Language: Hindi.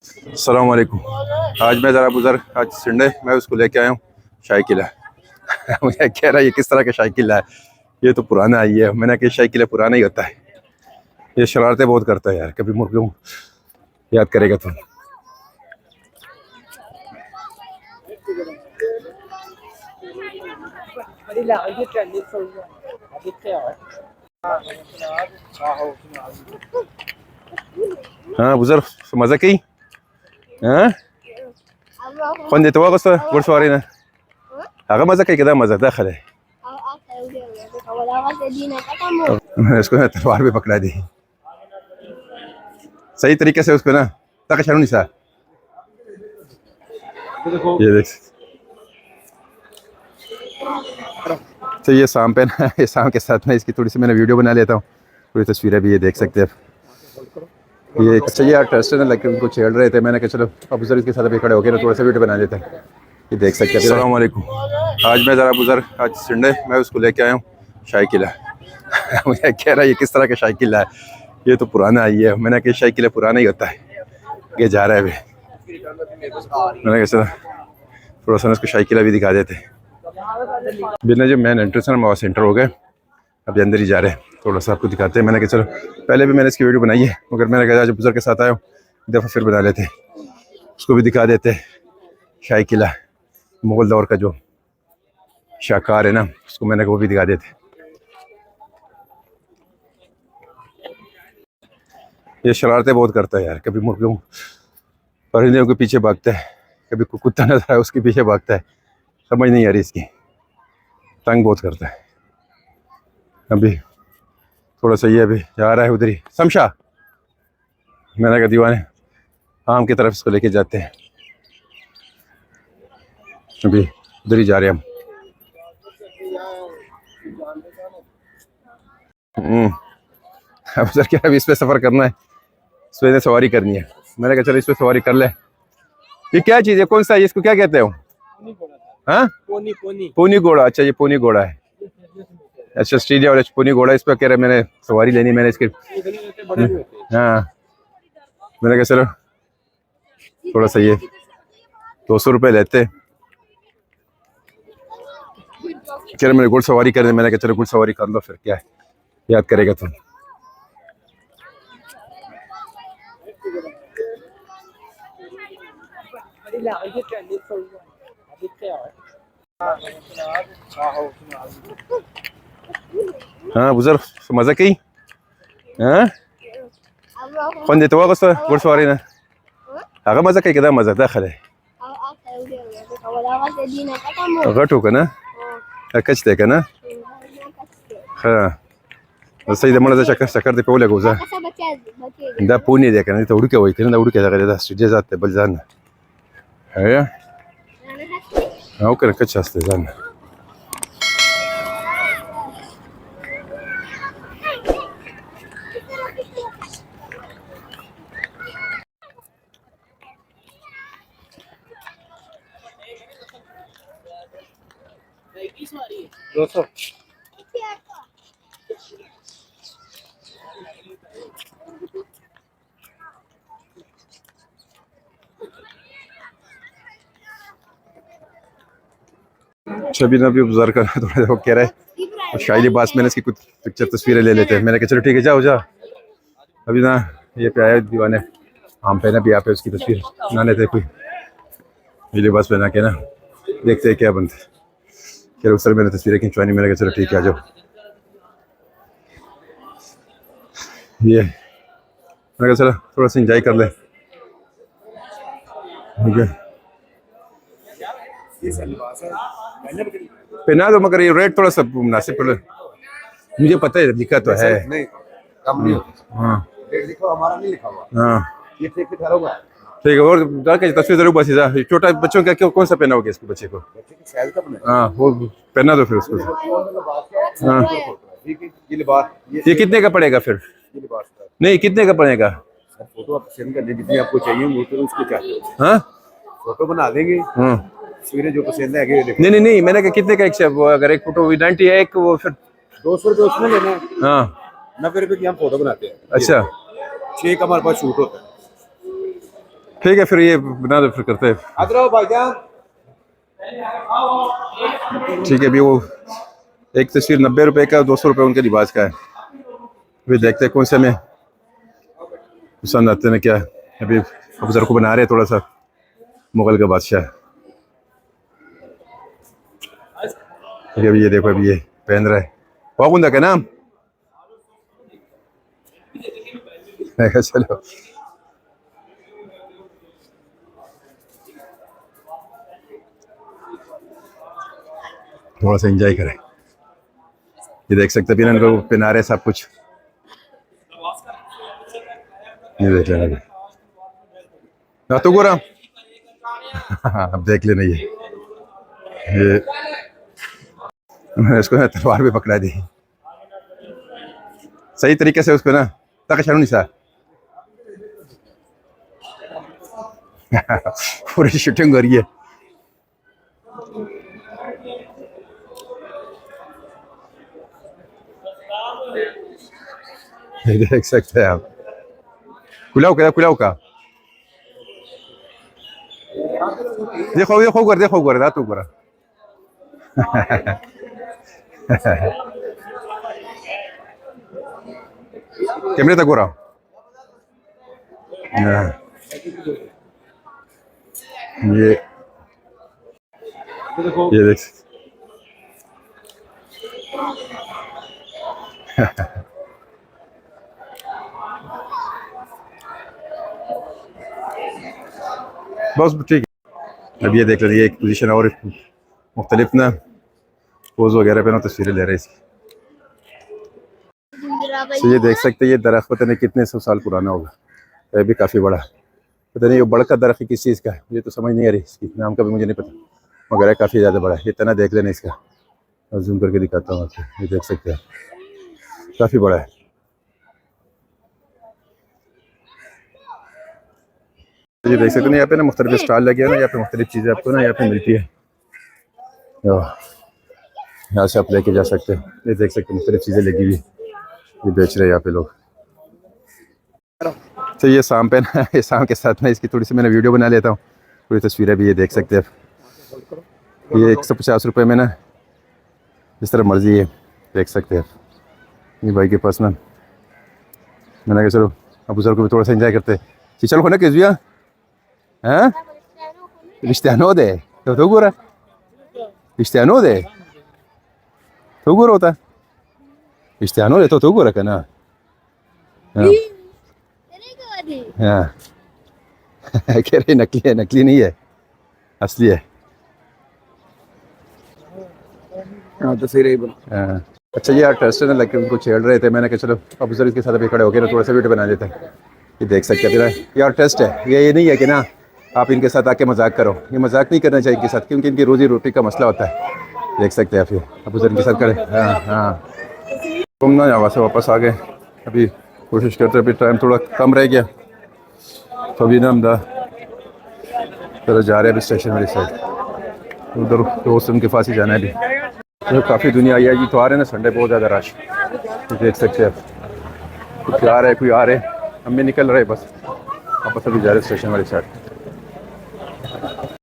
अस्सलाम वालेकुम। आज मैं ज़रा बुज़र्ग, आज संडे, मैं उसको लेके आया हूँ शाही किला। मुझे कह रहा है ये किस तरह का शाही किला है, ये तो पुराना ही है। मैंने कहा शाही किला पुराना ही होता है, ये शरारतें बहुत करता है यार। कभी मुर्गों याद करेगा तो। हाँ बुज़र्ग, मज़ा की हाँ कौन देते हुआ घुड़सवारी ना आगे मज़ा कहीं किधर मज़ा दाखिल है। इसको ना तलवार भी पकड़ा दी सही तरीके से उसको ना, तक शर्म नहीं सा। ये देख, तो ये शाम पे ना, ये शाम के साथ ना इसकी थोड़ी सी मैंने वीडियो बना लेता हूँ, थोड़ी तस्वीरें भी ये देख सकते हैं। ये अच्छा यार ट्रस्ट है, लगे उनको छेड़ रहे थे। मैंने कहा चलो अब बुज़र्ग इसके साथ अभी खड़े हो गए ना, थोड़ा सा वीडियो बना लेते हैं। ये देख सकते हैं। अस्सलाम वालेकुम। आज मैं ज़रा बुज़र्ग, आज संडे, मैं उसको लेके आया हूँ शाही किला। मुझे कह रहा है ये किस तरह का शाही किला है, ये तो पुराना ही है। मैंने कहा शाही किला पुराना ही होता है, ये जा रहा है अभी। मैंने कहा चलो थोड़ा सा उसको शाही किला भी दिखा देते। बिना जो मेन एंट्रेंस है वहाँ सेंटर हो गए, अभी अंदर ही जा रहे हैं, थोड़ा सा आपको दिखाते हैं। मैंने कहा चलो पहले भी मैंने इसकी वीडियो बनाई है, मगर मैंने कहा जब बुज़र्ग के साथ आया हूँ एक दफ़ा फिर बना लेते, उसको भी दिखा देते। शाही किला मुग़ल दौर का जो शाहकार है ना, उसको मैंने वो भी दिखा देते। ये शरारतें बहुत करता है यार, कभी मुर्गों परिंदों के पीछे भागता है, कभी कुत्ता नजर आए उसके पीछे भागता है, समझ नहीं आ रही इसकी, तंग बहुत करता है। अभी थोड़ा सा ये अभी जा रहा है उधर ही समशा, मैंने कहा दीवाने आम की तरफ इसको लेके जाते हैं, अभी उधर ही जा रहे हैं हम। अब सर क्या अभी इस पे सफ़र करना है, इस पे सवारी करनी है। मैंने कहा चलो इस पे सवारी कर ले। ये क्या चीज़ है, कौन सा है, इसको क्या कहते हो? हाँ पोनी घोड़ा। अच्छा ये पोनी घोड़ा है। अच्छा स्ट्रीट वाले पोनी घोड़ा, इस पर कह रहे मैंने सवारी लेनी, मैंने इसके हाँ मैंने कहा चलो थोड़ा सा ये 200 रुपये लेते। चलो मैंने घुड़ सवारी कर दी, मैंने कहा चलो घुड़ सवारी कर लो, फिर क्या है याद करेगा तुम। हाँ बुज़र्ग, मज़ा की हाँ कौन देते हुआ घुड़सवारी ना आगे मज़ा कहीं किधर मज़ा दाखिल है। घटू का ना कचते का ना हाँ सही दमड़ा चक्कर चक्कर दे पवले गोजा दा पुनी दे का नहीं तो उड़के होई ना उड़के जागा दा स्टूडियो जाते बल जान है हाँ कर कच्चा असते जान। छबी ना भी बुज़र्ग का थोड़ा वो कह रहा है और शाही लिबास, मैंने इसकी कुछ पिक्चर तस्वीरें ले लेते हैं। मैंने कहा चलो ठीक है जाओ जा, अभी ना ये पे आया दीवाने आम पे ना भी आप उसकी तस्वीर बना लेते कोई ये लिबास पहना के ना, देखते हैं क्या बनता है। फिर उस तरह मैंने तस्वीरें खिंचवानी, मैंने कहा चलो ठीक है आ जाओ। ये मैंने कहा चलो थोड़ा सा इंजॉय कर ले, ठीक है पहना दो, मगर ये रेट थोड़ा सा मुनासिब पड़, मुझे पता है लिखा तो है नहीं कम नहीं होता। हाँ रेट लिखो हमारा नहीं लिखा हुआ। हाँ ये ठीक है ठीक है। और तस्वीर जरूर बस छोटा बच्चों का क्यों कौन सा पहना होगा इसको बच्चे को? हाँ वो पहना दो फिर उसको। हाँ ये कितने का पड़ेगा फिर? नहीं कितने का पड़ेगा? फोटो आप सेंड कर दीजिए जितनी आपको चाहिए वो फिर उसको चाहिए। हाँ फोटो बना देंगे। हाँ तस्वीरें जो पसंद है नहीं नहीं नहीं मैंने कहा कितने का एक से, अगर एक फोटो 90 है एक वो फिर 200 रुपये उसमें लेना है। हाँ 90 रुपये की हम फोटो बनाते हैं। अच्छा 6 का हमारे पास शूट होता है। ठीक है, फिर ये बना दो, फिर करते हैं। ठीक है, अभी वो एक तस्वीर 90 रुपए का, 200 रुपये उनके लिबास का है। अभी देखते हैं कौन से में पसंद आते हैं क्या। अभी अफजर को बना रहे हैं थोड़ा सा मुगल का बादशाह। अभी ये देखो, अभी ये पहन रहा है वागुंदा का नाम। चलो थोड़ा सा एंजॉय करें। ये देख सकते हैं इनको पहना रहे सब कुछ। ये देख लेना ना तो गोरा। अब देख लेना ये मैंने इसको ना तलवार भी पकड़ा दी सही तरीके से उसको ना, तक शर्म सा पूरी शूटिंग हो रही है। ये देख सकते हैं आप। कुलाऊ का देखो कर दा तू करा। कैमरे तक हो रहा ये देख बस ठीक है। अब ये देख लीजिए एक पोजीशन और मुख्तलिफ ना पोज वगैरह पे ना तस्वीरें ले रहे हैं। तो ये देख सकते हैं ये दरख्त पता नहीं कितने सौ साल पुराना होगा। ये भी काफ़ी बड़ा, पता नहीं ये बड़ा का दरख्त किस चीज़ का है, मुझे तो समझ नहीं आ रही, इसकी नाम का भी मुझे नहीं पता, मगर है काफ़ी ज़्यादा बड़ा है। ये तना देख लेना इसका, और जूम करके दिखाता हूँ आपको। ये देख सकते हैं काफ़ी बड़ा है। ये देख सकते हैं यहाँ पे ना मुख्तलिफ स्टॉल लगे हैं ना, यहाँ पे मुख्तलिफ चीज़ें आपको ना यहाँ पे मिलती है। यहाँ से आप लेके जा सकते हैं। ये देख सकते हैं मुख्तलिफ चीज़ें लगी हुई, ये बेच रहे हैं यहाँ पे लोग। तो ये शाम पे ना, ये शाम के साथ में इसकी थोड़ी सी मैंने वीडियो बना लेता हूँ, पूरी तस्वीरें भी ये देख सकते हैं आप। ये 150 रुपये में ना जिस तरह मर्जी है देख सकते हैं। ये भाई के पास ना मैंने कहा चलो अब बुजुर्ग को भी थोड़ा सा एंजॉय करते हैं। चलो ना किस भैया हाँ रिश्तेनो दे तो गोरा रिश्तेनो दे तो गोरा होता रिश्तेनो दे तो गोरा का ना। हाँ कह रहे नकली है, नकली नहीं है असली है। हाँ तो सही रही बोला। हाँ अच्छा, ये यार ट्रस्ट है लग उनको छेड़ रहे थे, मैंने कहा चलो अब सर इसके साथ अभी खड़े हो गए ना थोड़ा सा वीडियो बना देते हैं। ये देख सकते हैं यार टेस्ट है ये नहीं है कि ना आप इनके साथ आके मजाक करो, ये मजाक नहीं करना चाहिए इनके साथ, क्योंकि इनकी रोजी रोटी का मसला होता है। देख सकते हैं फिर अब सर इनके साथ खड़े। हाँ हाँ तुम ना यहाँ से वापस आ गए, अभी कोशिश करते अभी टाइम थोड़ा कम रह गया तो अभी ना हम तरह जा रहे हैं अभी स्टेशन वाली साइड, उधर दोस्त उनके पास ही जाना है अभी। तो काफ़ी दुनिया आई है जी, तो आ रहे हैं ना संडे बहुत ज़्यादा रश, तो देख सकते हैं आप। कोई आ रहे कोई आ रहे, हम भी निकल रहे बस वापस अभी जा रहे स्टेशन वाली साइड।